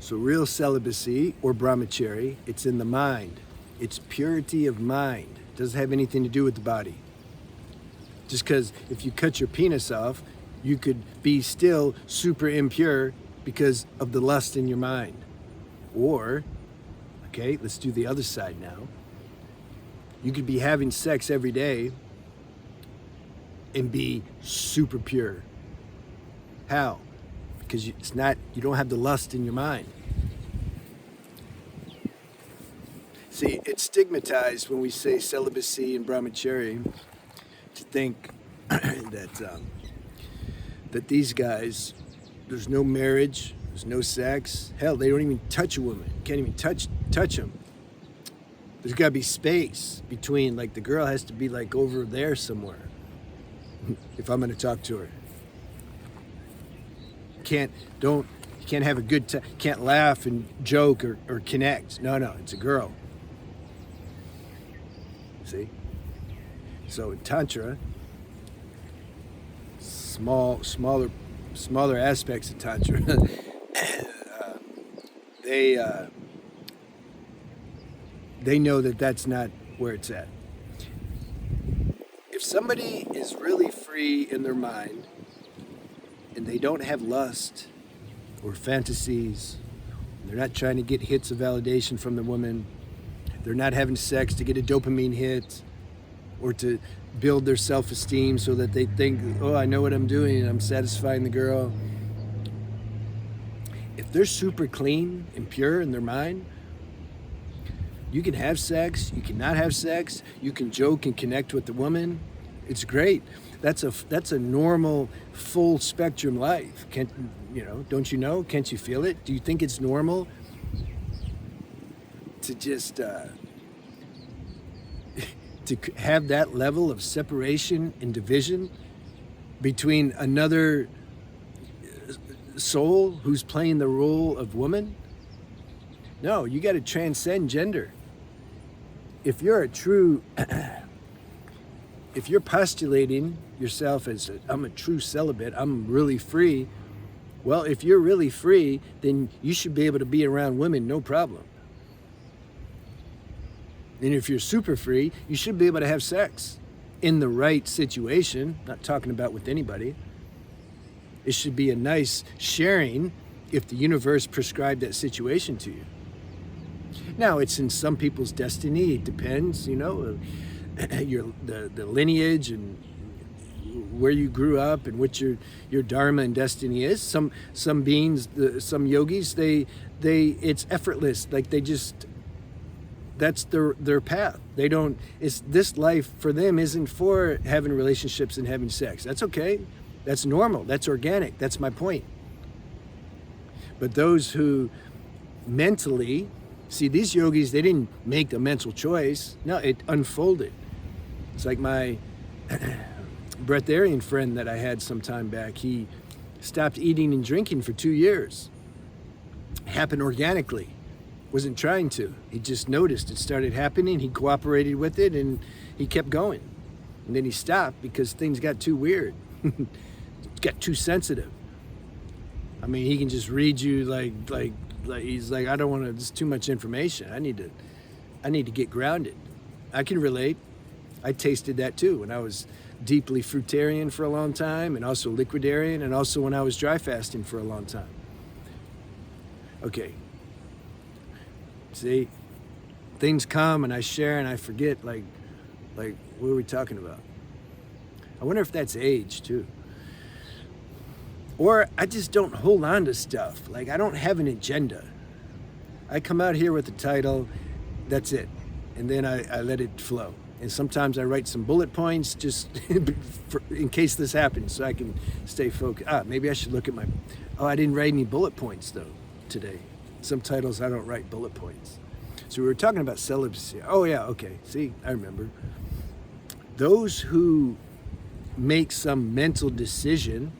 So real celibacy or Brahmacharya, it's in the mind. It's purity of mind. It doesn't have anything to do with the body. Just because if you cut your penis off, you could be still super impure because of the lust in your mind. Or, okay, let's do the other side now. You could be having sex every day and be super pure. How? Because you don't have the lust in your mind. See, it's stigmatized when we say celibacy and Brahmacharya to think that these guys, there's no marriage, there's no sex. Hell, they don't even touch a woman. Can't even touch them. There's got to be space between, like the girl has to be like over there somewhere if I'm going to talk to her. You can't have a good time, can't laugh and joke or connect. No, it's a girl. See? So in Tantra, smaller aspects of Tantra, they know that that's not where it's at. If somebody is really free in their mind and they don't have lust or fantasies, they're not trying to get hits of validation from the woman, they're not having sex to get a dopamine hit or to build their self-esteem so that they think, oh, I know what I'm doing and I'm satisfying the girl. If they're super clean and pure in their mind, you can have sex, you can not have sex, you can joke and connect with the woman. It's great. That's a normal, full spectrum life. Don't you know? Can't you feel it? Do you think it's normal to just to have that level of separation and division between another soul who's playing the role of woman? No, you got to transcend gender. If you're if you're postulating yourself as I'm a true celibate, I'm really free. Well, if you're really free, then you should be able to be around women, no problem. And if you're super free, you should be able to have sex in the right situation, not talking about with anybody. It should be a nice sharing if the universe prescribed that situation to you. Now, it's in some people's destiny. It depends, the lineage and where you grew up and what your dharma and destiny is. Some beings, some yogis, it's effortless. Like that's their path. This life for them isn't for having relationships and having sex. That's okay. That's normal. That's organic. That's my point. But those who mentally, see, these yogis, they didn't make the mental choice. No, it unfolded. It's like my breatharian friend that I had some time back. He stopped eating and drinking for 2 years. It happened organically. Wasn't trying to. He just noticed it started happening. He cooperated with it and he kept going. And then he stopped because things got too weird. It got too sensitive. I mean, he can just read you like he's like, I don't want to, there's too much information. I need to get grounded. I can relate. I tasted that too when I was deeply fruitarian for a long time and also liquidarian and also when I was dry fasting for a long time. Okay. See, things come and I share and I forget, like what are we talking about? I wonder if that's age too. Or I just don't hold on to stuff. Like I don't have an agenda. I come out here with the title, that's it. And then I let it flow. And sometimes I write some bullet points just in case this happens so I can stay focused. Maybe I should look at I didn't write any bullet points though today. Some titles I don't write bullet points. So we were talking about celibacy. Oh yeah, okay, see, I remember. Those who make some mental decision,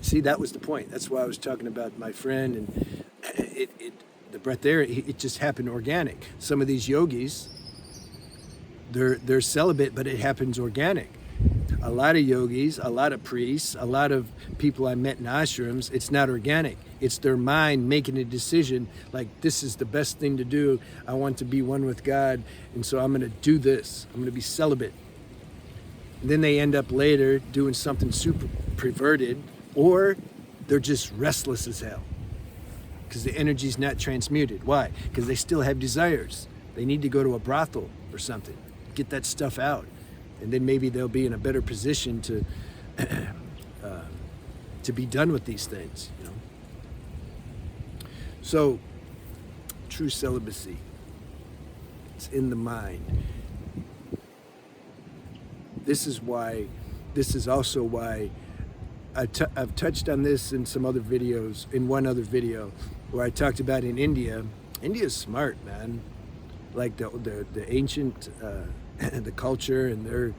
see, that was the point. That's why I was talking about my friend and the breath there, it just happened organic. Some of these yogis, they're celibate, but it happens organic. a lot of yogis, a lot of priests, a lot of people I met in ashrams, it's not organic. It's their mind making a decision like, this is the best thing to do. I want to be one with God, and so I'm going to do this. I'm going to be celibate. And then they end up later doing something super perverted, or they're just restless as hell because the energy's not transmuted. Why? Because they still have desires. They need to go to a brothel or something, get that stuff out, and then maybe they'll be in a better position to be done with these things, you know. So, true celibacy, it's in the mind. This is also why I've touched on this in some other videos, in one other video where I talked about in India. India's smart, man. Like the ancient, the culture, and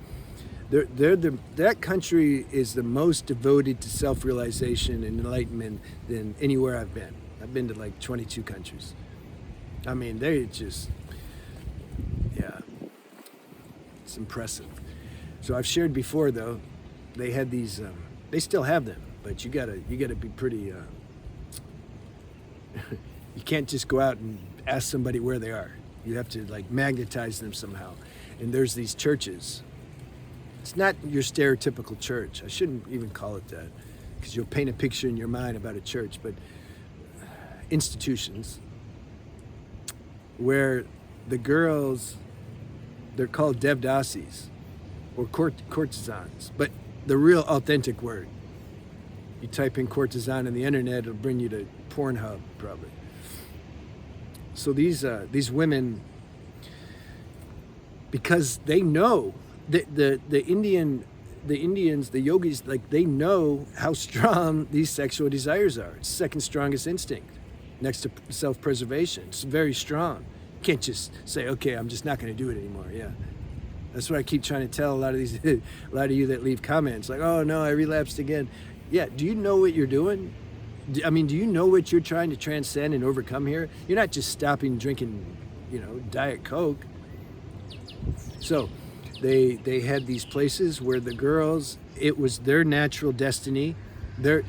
that country is the most devoted to self-realization and enlightenment than anywhere I've been. I've been to like 22 countries. I mean, they just, yeah, it's impressive. So I've shared before, though, they had these, they still have them, but you gotta be pretty, you can't just go out and ask somebody where they are. You have to like magnetize them somehow. And there's these churches. It's not your stereotypical church. I shouldn't even call it that, because you'll paint a picture in your mind about a church, but institutions where the girls, they're called devdasis or courtesans, but the real authentic word. You type in courtesan on the internet, it'll bring you to Pornhub probably. So these women, because they know the Indians, the yogis, like they know how strong these sexual desires are. It's the second strongest instinct, next to self-preservation. It's very strong. You can't just say, okay, I'm just not going to do it anymore. Yeah, that's what I keep trying to tell a lot of you that leave comments like, oh no, I relapsed again. Yeah, do you know what you're doing? I mean, do you know what you're trying to transcend and overcome here? You're not just stopping drinking, Diet Coke. So they had these places where the girls, it was their natural destiny. They're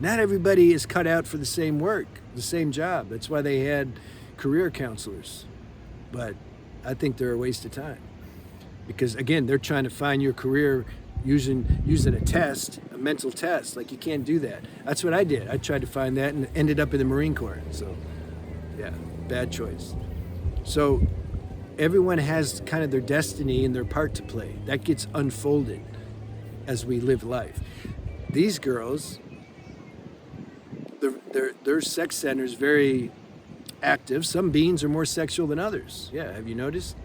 not everybody is cut out for the same work, the same job. That's why they had career counselors. But I think they're a waste of time, because again, they're trying to find your career using a test, a mental test. Like, you can't do that. That's what I did. I tried to find that and ended up in the Marine Corps. So yeah, bad choice. So everyone has kind of their destiny and their part to play. That gets unfolded as we live life. These girls, their sex center is very active. Some beings are more sexual than others. Yeah, have you noticed?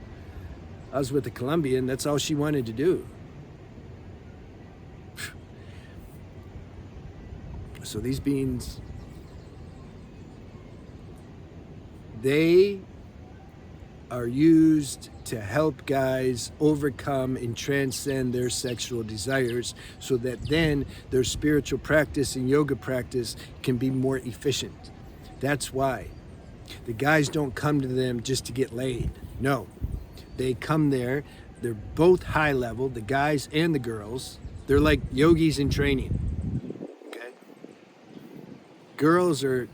I was with a Colombian, that's all she wanted to do. So these beings, they are used to help guys overcome and transcend their sexual desires, so that then their spiritual practice and yoga practice can be more efficient. That's why the guys don't come to them just to get laid. No, they come there, they're both high level, the guys and the girls. They're like yogis in training. Okay? Girls are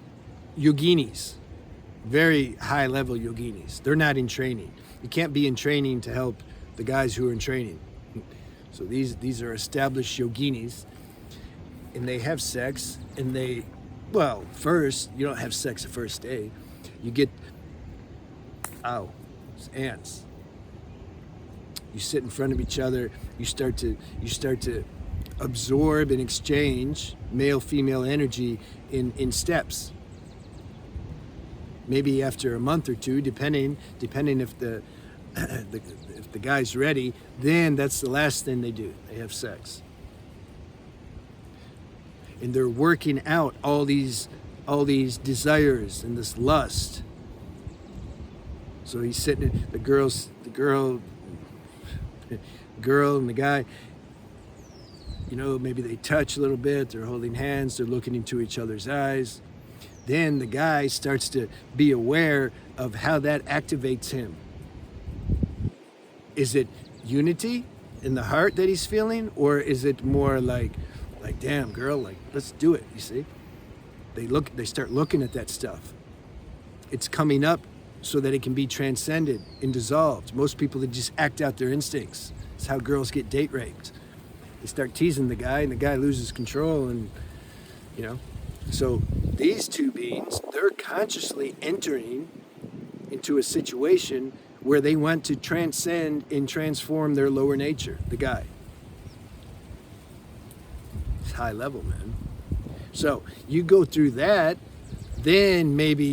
yoginis, very high level yoginis. They're not in training. You can't be in training to help the guys who are in training. So these are established yoginis, and they have sex, and first, you don't have sex the first day. You get, it's ants. You sit in front of each other, you start to absorb and exchange male-female energy in steps. Maybe after a month or two, depending if the guy's ready, then that's the last thing they do. They have sex. And they're working out all these desires and this lust. So he's sitting, the girl and the guy, maybe they touch a little bit, they're holding hands, they're looking into each other's eyes. Then the guy starts to be aware of how that activates him. Is it unity in the heart that he's feeling, or is it more like damn girl, like let's do it? You see, they start looking at that stuff. It's coming up so that it can be transcended and dissolved. Most people, they just act out their instincts. It's how girls get date raped. They start teasing the guy, and the guy loses control, and you know. So these two beings, they're consciously entering into a situation where they want to transcend and transform their lower nature, the guy. It's high level, man. So you go through that, then maybe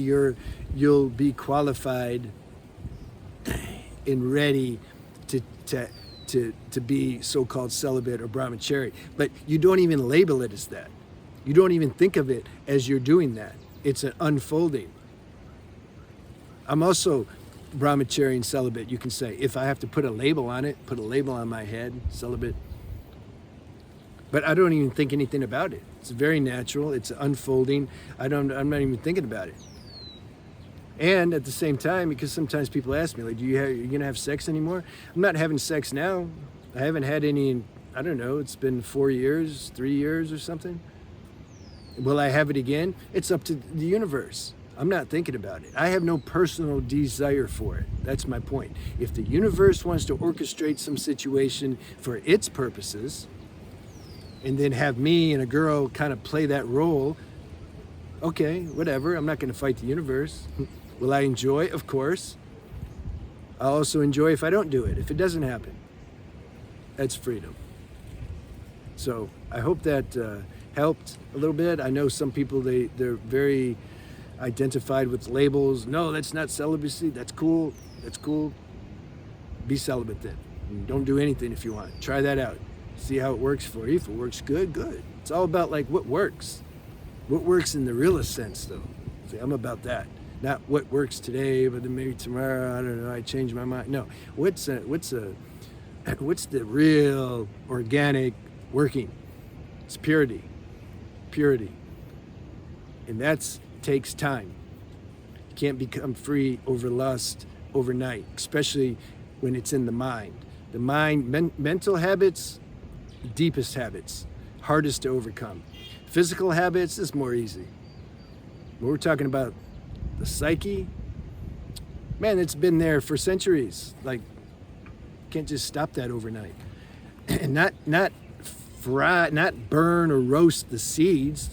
you'll be qualified and ready to be so-called celibate or Brahmacharya. But you don't even label it as that. You don't even think of it as you're doing that. It's an unfolding. I'm also Brahmacharya and celibate, you can say. If I have to put a label on it, put a label on my head, celibate. But I don't even think anything about it. It's very natural. It's unfolding. I'm not even thinking about it. And at the same time, because sometimes people ask me, like, are you gonna have sex anymore? I'm not having sex now. I haven't had any in, I don't know, it's been 4 years, 3 years or something. Will I have it again? It's up to the universe. I'm not thinking about it. I have no personal desire for it. That's my point. If the universe wants to orchestrate some situation for its purposes, and then have me and a girl kind of play that role, okay, whatever. I'm not going to fight the universe. Will I enjoy? Of course. I'll also enjoy if I don't do it, if it doesn't happen. That's freedom. So I hope that helped a little bit. I know some people, they're very identified with labels. No, that's not celibacy. That's cool. That's cool. Be celibate then. And don't do anything if you want. Try that out. See how it works for you. If it works good, good. It's all about like what works. What works in the realest sense though. See, I'm about that. Not what works today, but then maybe tomorrow, I don't know, I change my mind. No, what's the real organic working? It's purity. Purity. And that takes time. You can't become free over lust overnight, especially when it's in the mind. The mind, mental habits, deepest habits, hardest to overcome. Physical habits is more easy. When we're talking about the psyche, man, it's been there for centuries. Like, can't just stop that overnight. And not burn or roast the seeds.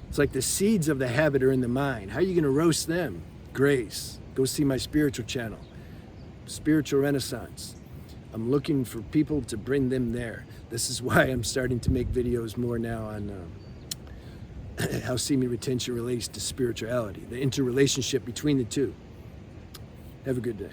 It's like the seeds of the habit are in the mind. How are you going to roast them? Grace. Go see my spiritual channel, Spiritual Renaissance. I'm looking for people to bring them there. This is why I'm starting to make videos more now on how semen retention relates to spirituality, the interrelationship between the two. Have a good day.